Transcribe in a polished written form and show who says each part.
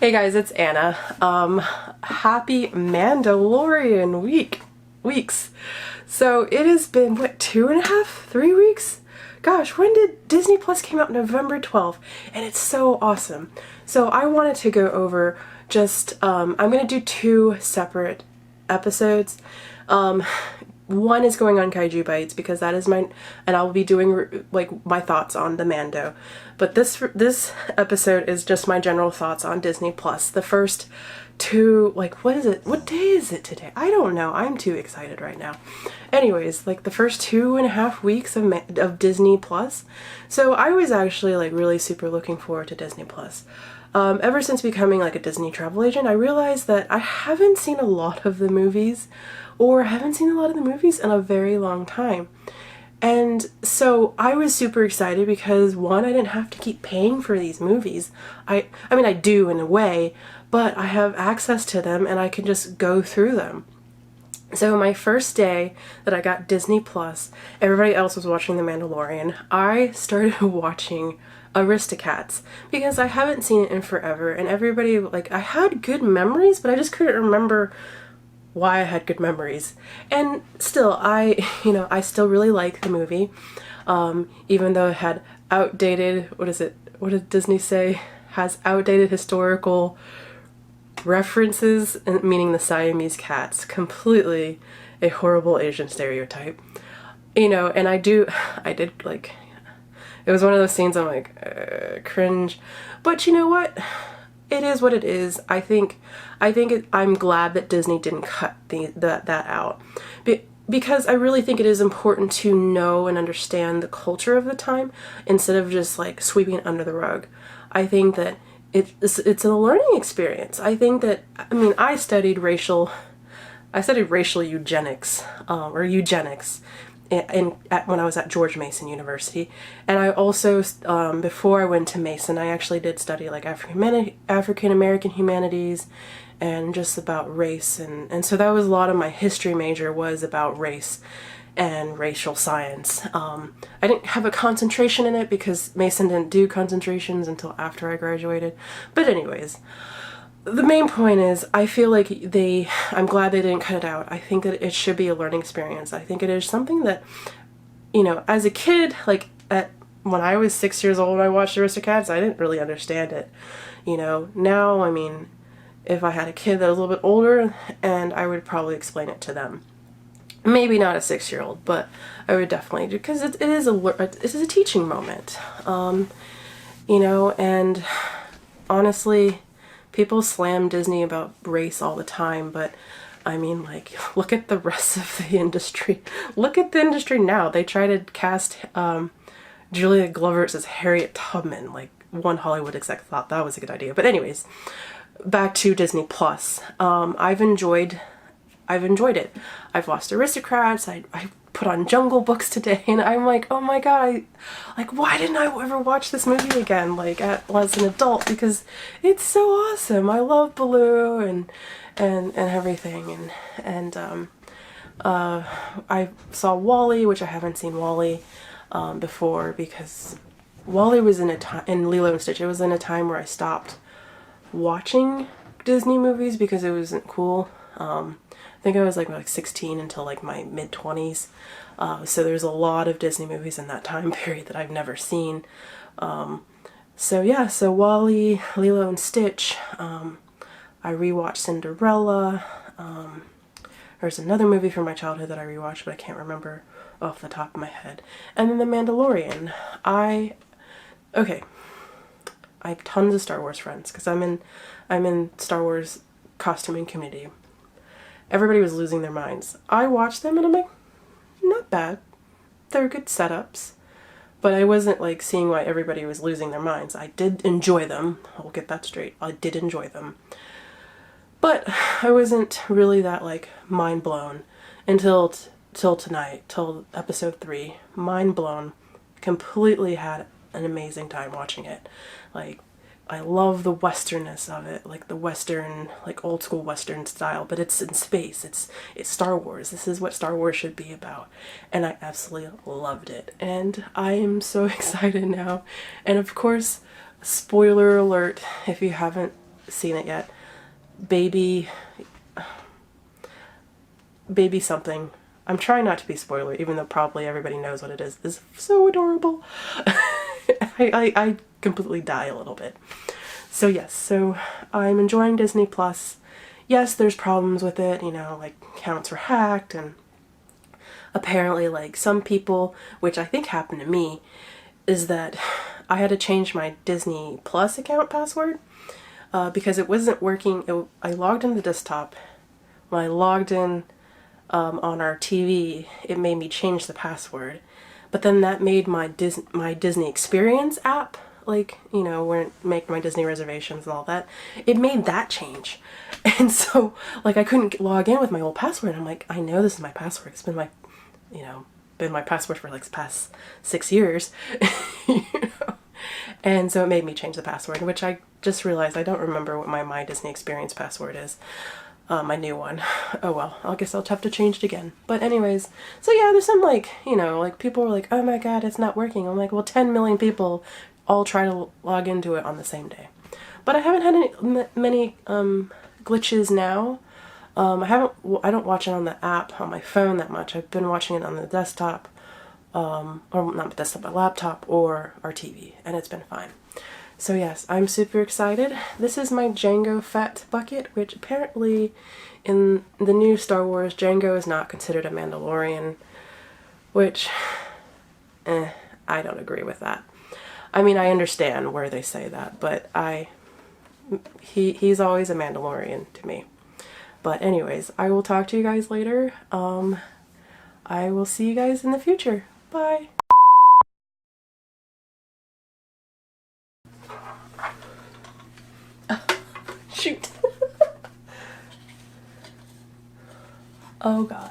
Speaker 1: Hey guys, it's Anna. Happy Mandalorian weeks. So it has been, what, 2.5, 3 weeks? Gosh, when did Disney Plus came out? November 12th, and it's so awesome. So I wanted to go over just, I'm gonna do two separate episodes. One is going on Kaiju Bites because that is my, and I'll be doing like my thoughts on the Mando. But this episode is just my general thoughts on Disney Plus. The first two, like, what is it? What day is it today? I don't know. I'm too excited right now. Anyways, like the first 2.5 weeks of Disney Plus. So I was actually like really super looking forward to Disney Plus. Ever since becoming like a Disney travel agent, I realized that I haven't seen a lot of the movies, or haven't seen a lot of the movies in a very long time. And so I was super excited because, one, I didn't have to keep paying for these movies. I mean, I do in a way, but I have access to them and I can just go through them. So my first day that I got Disney Plus, everybody else was watching The Mandalorian. I started watching Aristocats because I haven't seen it in forever, and everybody, like, I had good memories, but I just couldn't remember why I had good memories. And still, I still really like the movie, even though it had outdated, what did Disney say? Has outdated historical references, meaning the Siamese cats. Completely a horrible Asian stereotype. And I did, like, it was one of those scenes I'm like, cringe. But you know what? It is what it is. I'm glad that Disney didn't cut that out. Because I really think it is important to know and understand the culture of the time instead of just like sweeping it under the rug. I think that it's a learning experience. I think that, I studied racial eugenics, or eugenics, when I was at George Mason University. And I also, before I went to Mason, I actually did study like African American humanities and just about race. And so that was a lot of my history major was about race and racial science. I didn't have a concentration in it because Mason didn't do concentrations until after I graduated. But anyways, the main point is, I feel like I'm glad they didn't cut it out. I think that it should be a learning experience. I think it is something that, as a kid, like when I was 6 years old and I watched Aristocats, I didn't really understand it. Now, if I had a kid that was a little bit older, and I would probably explain it to them. Maybe not a 6-year-old, but I would definitely, because it is a teaching moment. And honestly, people slam Disney about race all the time, but look at the rest of the industry. Look at the industry now. They try to cast Julia Glover as Harriet Tubman. Like, one Hollywood exec thought that was a good idea. But anyways, back to Disney Plus. I've enjoyed it. I've watched Aristocrats. I put on Jungle Books today, and I'm like, oh my god, why didn't I ever watch this movie again, as an adult? Because it's so awesome. I love Baloo and everything, and I saw Wally, which I haven't seen Wally before, because Wally was in Lilo and Stitch. It was in a time where I stopped watching Disney movies because it wasn't cool. I think I was like 16 until like my mid-20s. So there's a lot of Disney movies in that time period that I've never seen. So Wally, Lilo and Stitch. I rewatched Cinderella. There's another movie from my childhood that I rewatched, but I can't remember off the top of my head. And then The Mandalorian. I have tons of Star Wars friends because I'm in Star Wars costuming community. Everybody was losing their minds. I watched them and I'm like, not bad. They're good setups. But I wasn't like seeing why everybody was losing their minds. I did enjoy them. I'll get that straight. I did enjoy them. But I wasn't really that like mind blown until tonight, till episode 3. Mind blown. Completely had an amazing time watching it. Like, I love the westernness of it, like the western, like old school western style, but it's in space. It's Star Wars. This is what Star Wars should be about. And I absolutely loved it. And I am so excited now. And of course, spoiler alert, if you haven't seen it yet. Baby something. I'm trying not to be spoiler, even though probably everybody knows what it is. It's so adorable. I completely die a little bit. So yes, so I'm enjoying Disney Plus. Yes, there's problems with it, you know, like accounts were hacked, and apparently like some people, which I think happened to me, is that I had to change my Disney Plus account password because it wasn't working. I logged in the desktop. When I logged in on our TV, it made me change the password. But then that made my Disney Experience app, like, you know, where it make my Disney reservations and all that, it made that change. And so, like, I couldn't log in with my old password. I'm like, I know this is my password. It's been my, you know, been my password for like the past 6 years. You know? And so it made me change the password, which I just realized I don't remember what my Disney Experience password is. My new one. Oh well, I guess I'll have to change it again. But anyways, so yeah, there's some like, you know, like people were like, oh my god, it's not working. I'm like, well, 10 million people all try to log into it on the same day. But I haven't had many glitches now. I don't watch it on the app on my phone that much. I've been watching it on the desktop, or not desktop, but laptop or our TV, and it's been fine. So yes, I'm super excited. This is my Jango Fett bucket, which apparently in the new Star Wars, Jango is not considered a Mandalorian, which, I don't agree with that. I mean, I understand where they say that, but he's always a Mandalorian to me. But anyways, I will talk to you guys later. I will see you guys in the future. Bye. Shoot. Oh god.